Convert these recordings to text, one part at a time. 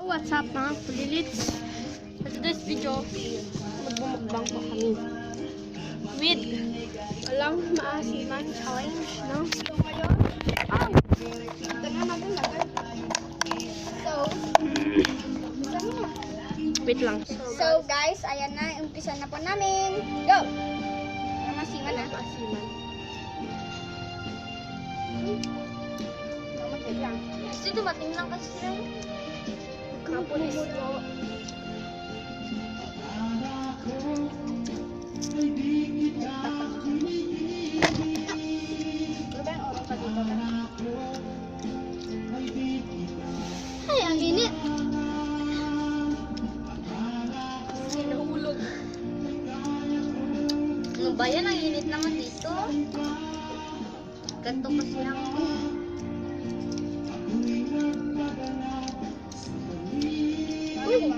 What's up mga kulilits? For today's video, magbumukbang po kami with walang maasiman challenge, no? So ngayon, wait lang. So guys, ayan na, umpisa na po namin. Go! Masiman na. Maasiman. Wait lang. Kasi dumating lang kasi sila. Kapulis po. Ano ba yung oras pa dito na? Ay, ang init. Sinahulog. Ano ba yan? Ang init naman dito. Ganto kasi lang. Uy!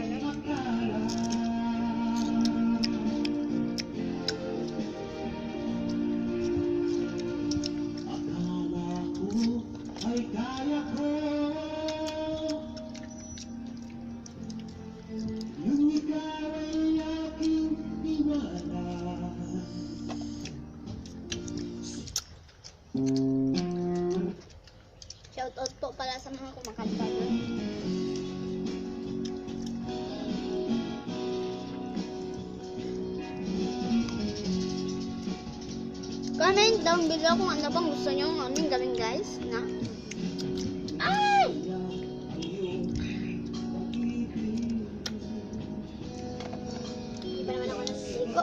Shoutout po pala sa mga kumakanta na. Comment down below kung ano bang gusto nyo ng aming gawin guys. Na? Ay! Hindi pa naman ako nasigo.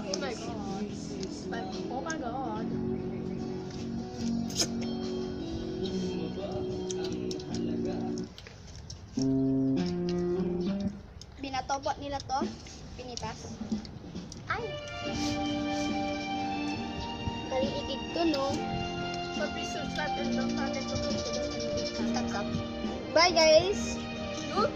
Oh my God. Binatobot nila to. Pinitas. Ay! Kaliigig to, no? So please subscribe and don't forget to click the bell. Bye, guys! Good.